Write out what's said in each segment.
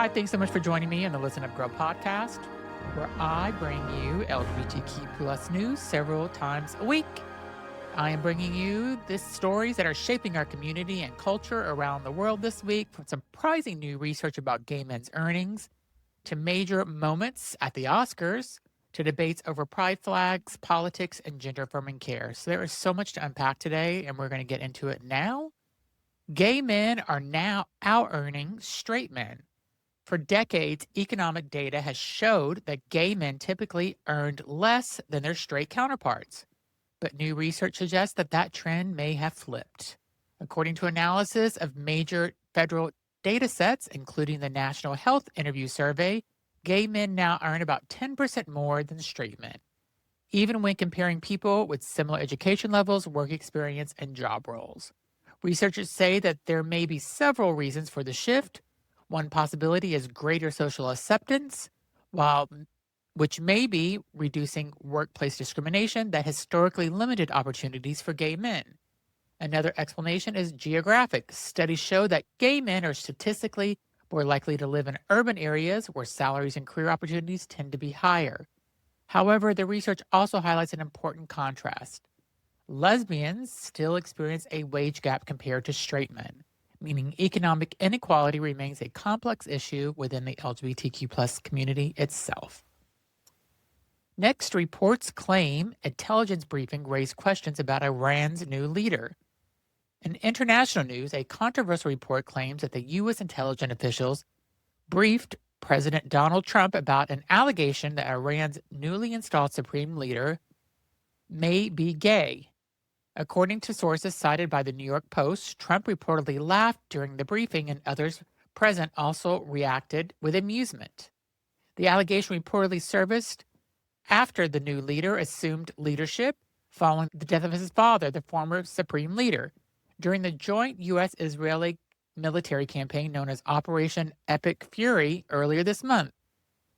Hi, thanks so much for joining me on the Listen Up Girl podcast, where I bring you LGBTQ plus news several times a week. I am bringing you the stories that are shaping our community and culture around the world this week, from surprising new research about gay men's earnings, to major moments at the Oscars, to debates over pride flags, politics, and gender affirming care. So there is so much to unpack today, and we're going to get into it now. Gay men are now out-earning straight men. For decades, economic data has showed that gay men typically earned less than their straight counterparts. But new research suggests that that trend may have flipped. According to analysis of major federal data sets, including the National Health Interview Survey, gay men now earn about 10% more than straight men, even when comparing people with similar education levels, work experience, and job roles. Researchers say that there may be several reasons for the shift. One possibility is greater social acceptance, which may be reducing workplace discrimination that historically limited opportunities for gay men. Another explanation is geographic. Studies show that gay men are statistically more likely to live in urban areas where salaries and career opportunities tend to be higher. However, the research also highlights an important contrast. Lesbians still experience a wage gap compared to straight men, meaning economic inequality remains a complex issue within the LGBTQ plus community itself. Next, reports claim intelligence briefing raised questions about Iran's new leader. In international news, a controversial report claims that the U.S. intelligence officials briefed President Donald Trump about an allegation that Iran's newly installed supreme leader may be gay. According to sources cited by the New York Post, Trump reportedly laughed during the briefing, and others present also reacted with amusement. The allegation reportedly surfaced after the new leader assumed leadership following the death of his father, the former supreme leader, during the joint U.S.-Israeli military campaign known as Operation Epic Fury earlier this month.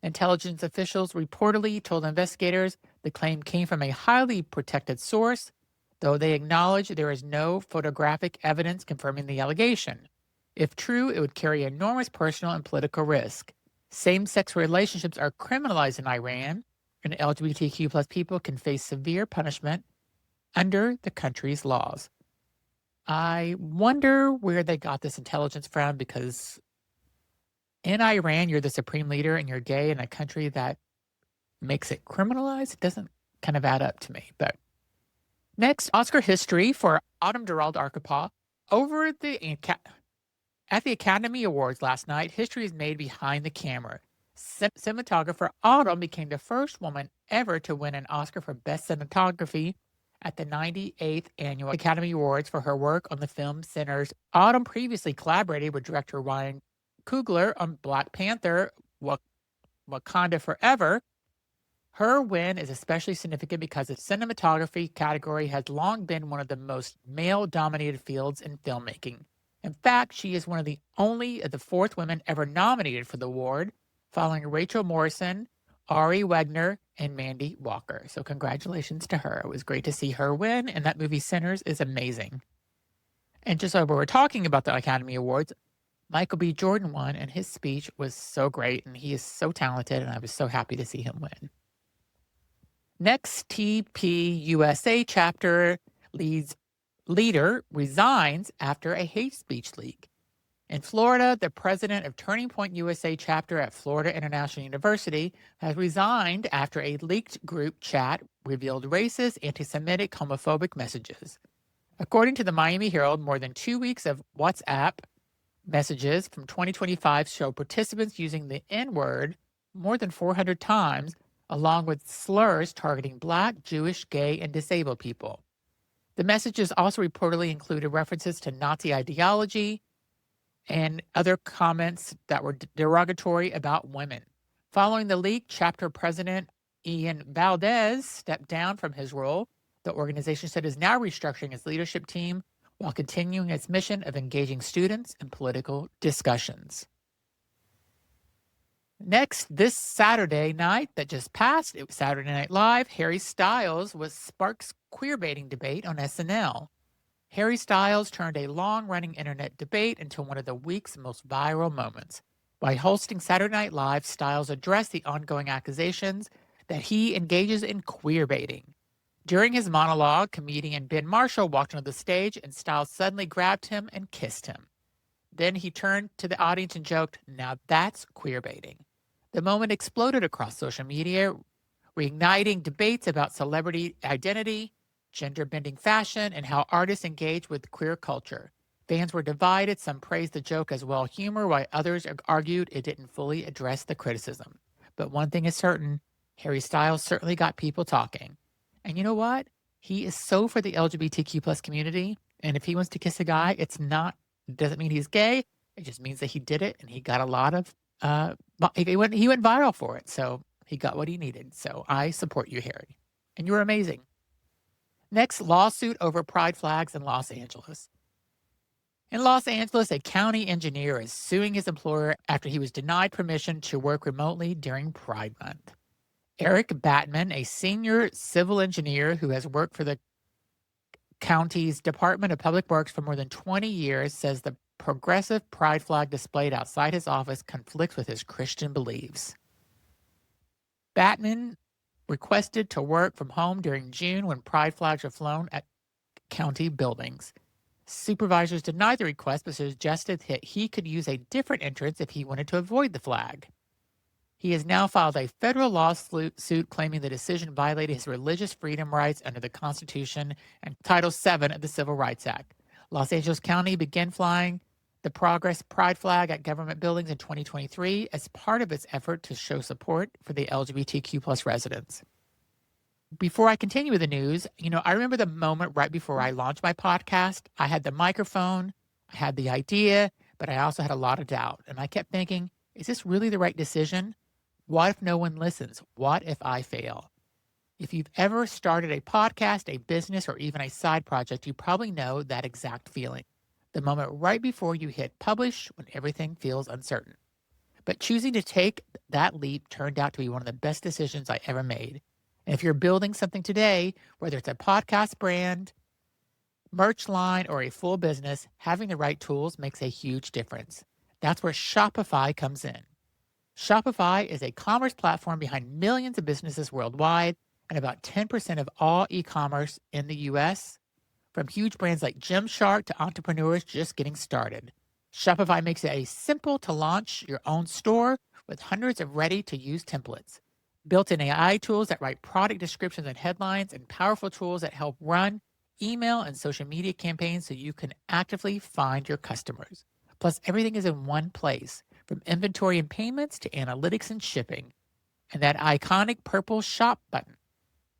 Intelligence officials reportedly told investigators the claim came from a highly protected source, though they acknowledge there is no photographic evidence confirming the allegation. If true, it would carry enormous personal and political risk. Same-sex relationships are criminalized in Iran, and LGBTQ plus people can face severe punishment under the country's laws. I wonder where they got this intelligence from, because in Iran, you're the supreme leader and you're gay in a country that makes it criminalized. It doesn't kind of add up to me, but next, Oscar history for Autumn Durald Arkapaw. At the Academy Awards last night, history is made behind the camera. Cinematographer Autumn became the first woman ever to win an Oscar for Best Cinematography at the 98th Annual Academy Awards for her work on the film Sinners. Autumn previously collaborated with director Ryan Coogler on Black Panther, Wakanda Forever. Her win is especially significant because the cinematography category has long been one of the most male-dominated fields in filmmaking. In fact, she is one of the only of the fourth women ever nominated for the award, following Rachel Morrison, Ari Wegner, and Mandy Walker. So congratulations to her. It was great to see her win, and that movie Sinners is amazing. And just so we were talking about the Academy Awards, Michael B. Jordan won, and his speech was so great, and he is so talented, and I was so happy to see him win. Next, TPUSA chapter leader resigns after a hate speech leak. In Florida, the president of Turning Point USA chapter at Florida International University has resigned after a leaked group chat revealed racist, anti-Semitic, homophobic messages. According to the Miami Herald, more than 2 weeks of WhatsApp messages from 2025 show participants using the N-word more than 400 times, along with slurs targeting Black, Jewish, gay, and disabled people. The messages also reportedly included references to Nazi ideology and other comments that were derogatory about women. Following the leak, chapter president Ian Valdez stepped down from his role. The organization said it is now restructuring its leadership team while continuing its mission of engaging students in political discussions. Next, this Saturday night that just passed, it was Saturday Night Live, Harry Styles was Sparks' queerbaiting debate on SNL. Harry Styles turned a long-running internet debate into one of the week's most viral moments. While hosting Saturday Night Live, Styles addressed the ongoing accusations that he engages in queerbaiting. During his monologue, comedian Ben Marshall walked onto the stage and Styles suddenly grabbed him and kissed him. Then he turned to the audience and joked, "Now that's queerbaiting." The moment exploded across social media, reigniting debates about celebrity identity, gender bending fashion, and how artists engage with queer culture. Fans were divided. Some praised the joke as well humor, while others argued it didn't fully address the criticism. But one thing is certain, Harry Styles certainly got people talking. And you know what? He is so for the LGBTQ plus community. And if he wants to kiss a guy, it doesn't mean he's gay. It just means that he did it and he got a lot of he went viral for it. So he got what he needed. So I support you, Harry. And you're amazing. Next, lawsuit over pride flags in Los Angeles. In Los Angeles, a county engineer is suing his employer after he was denied permission to work remotely during Pride Month. Eric Batman, a senior civil engineer who has worked for the county's Department of Public Works for more than 20 years, says the progressive pride flag displayed outside his office conflicts with his Christian beliefs. Batman requested to work from home during June when pride flags were flown at county buildings. Supervisors denied the request but suggested that he could use a different entrance if he wanted to avoid the flag. He has now filed a federal lawsuit claiming the decision violated his religious freedom rights under the Constitution and Title VII of the Civil Rights Act. Los Angeles County began flying the Progress Pride flag at government buildings in 2023 as part of its effort to show support for the LGBTQ plus residents. Before I continue with the news, I remember the moment right before I launched my podcast. I had the microphone, I had the idea, but I also had a lot of doubt. And I kept thinking, is this really the right decision? What if no one listens? What if I fail? If you've ever started a podcast, a business, or even a side project, you probably know that exact feeling. The moment right before you hit publish when everything feels uncertain. But choosing to take that leap turned out to be one of the best decisions I ever made. And if you're building something today, whether it's a podcast brand, merch line, or a full business, having the right tools makes a huge difference. That's where Shopify comes in. Shopify is a commerce platform behind millions of businesses worldwide and about 10% of all e-commerce in the U.S., from huge brands like Gymshark to entrepreneurs just getting started. Shopify makes it simple to launch your own store with hundreds of ready-to-use templates. Built-in AI tools that write product descriptions and headlines, and powerful tools that help run email and social media campaigns so you can actively find your customers. Plus, everything is in one place, from inventory and payments to analytics and shipping. And that iconic purple shop button.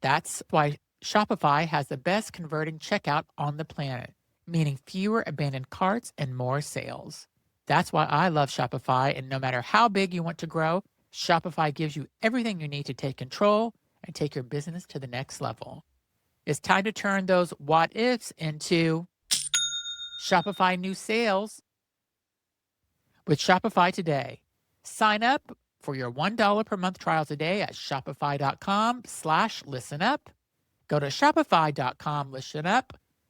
That's why Shopify has the best converting checkout on the planet, meaning fewer abandoned carts and more sales. That's why I love Shopify, and no matter how big you want to grow, Shopify gives you everything you need to take control and take your business to the next level. It's time to turn those what ifs into Shopify new sales with Shopify today. Sign up for your $1 per month trial today at shopify.com/listenup. Go to shopify.com/listenup.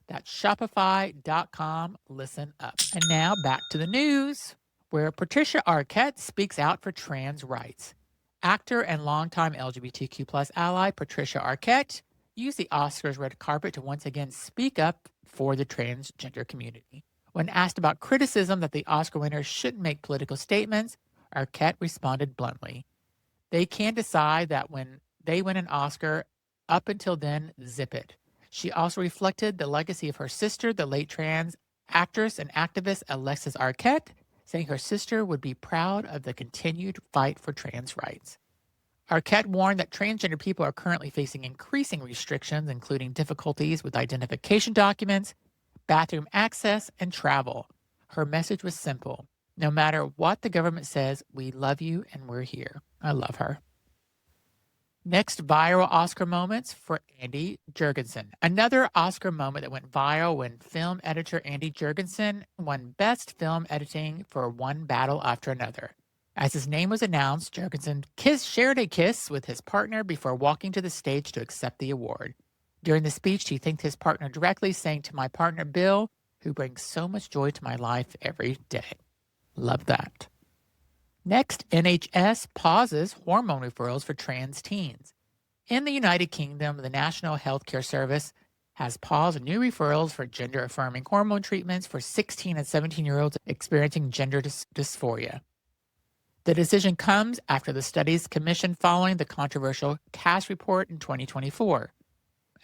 That's shopify.com/listenup. And now back to the news, where Patricia Arquette speaks out for trans rights. Actor and longtime LGBTQ plus ally Patricia Arquette used the Oscars red carpet to once again speak up for the transgender community. When asked about criticism that the Oscar winners shouldn't make political statements, Arquette responded bluntly. They can decide that when they win an Oscar, up until then, zip it. She also reflected the legacy of her sister, the late trans actress and activist Alexis Arquette, saying her sister would be proud of the continued fight for trans rights. Arquette warned that transgender people are currently facing increasing restrictions, including difficulties with identification documents, bathroom access, and travel. Her message was simple. No matter what the government says, we love you and we're here. I love her. Next, viral Oscar moments for Andy Jurgensen. Another Oscar moment that went viral when film editor Andy Jurgensen won Best Film Editing for One Battle After Another. As his name was announced, Jurgensen shared a kiss with his partner before walking to the stage to accept the award. During the speech, he thanked his partner directly, saying, "To my partner, Bill, who brings so much joy to my life every day." Love that. Next, NHS pauses hormone referrals for trans teens. In the United Kingdom, the National Healthcare Service has paused new referrals for gender affirming hormone treatments for 16 and 17-year-olds experiencing gender dysphoria. The decision comes after the studies commissioned following the controversial CAS report in 2024.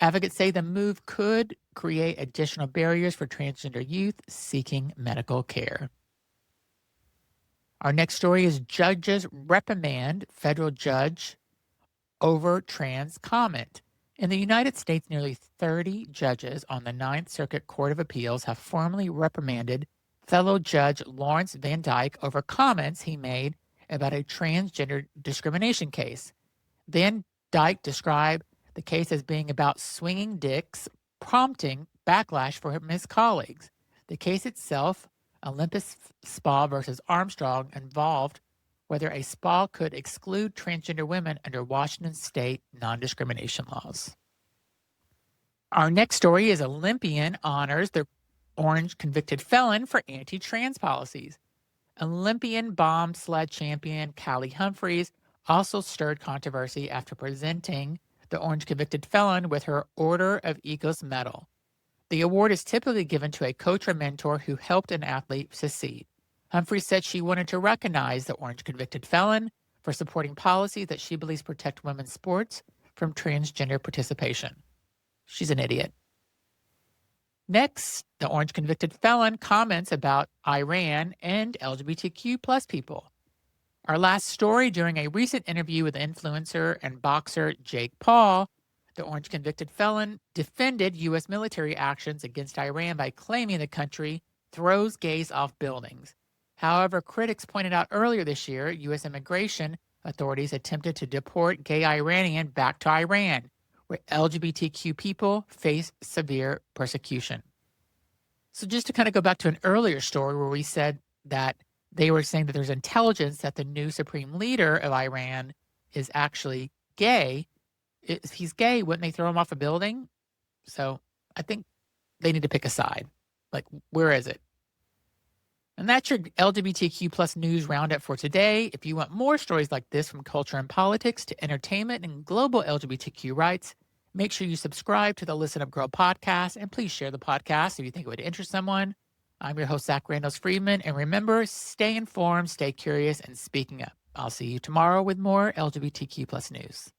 Advocates say the move could create additional barriers for transgender youth seeking medical care. Our next story is judges reprimand federal judge over trans comment. In the United States, nearly 30 judges on the Ninth Circuit Court of Appeals have formally reprimanded fellow Judge Lawrence Van Dyke over comments he made about a transgender discrimination case. Van Dyke described the case as being about swinging dicks, prompting backlash from his colleagues. The case itself, Olympus Spa versus Armstrong, involved whether a spa could exclude transgender women under Washington state non-discrimination laws. Our next story is Olympian honors the orange convicted felon for anti-trans policies. Olympian bobsled champion Kaillie Humphries also stirred controversy after presenting the orange convicted felon with her Order of Eagles Medal. The award is typically given to a coach or mentor who helped an athlete succeed. Humphries said she wanted to recognize the orange convicted felon for supporting policies that she believes protect women's sports from transgender participation. She's an idiot. Next, the orange convicted felon comments about Iran and LGBTQ plus people. Our last story, during a recent interview with influencer and boxer Jake Paul, the orange convicted felon defended U.S. military actions against Iran by claiming the country throws gays off buildings. However, critics pointed out earlier this year, U.S. immigration authorities attempted to deport gay Iranian back to Iran, where LGBTQ people face severe persecution. So just to kind of go back to an earlier story where we said that they were saying that there's intelligence that the new supreme leader of Iran is actually gay. If he's gay, wouldn't they throw him off a building? So I think they need to pick a side. Like, where is it? And that's your LGBTQ plus news roundup for today. If you want more stories like this from culture and politics to entertainment and global LGBTQ rights, make sure you subscribe to the Listen Up Girl podcast, and please share the podcast if you think it would interest someone. I'm your host, Zach Randall-Friedman, and remember, stay informed, stay curious, and speaking up. I'll see you tomorrow with more LGBTQ plus news.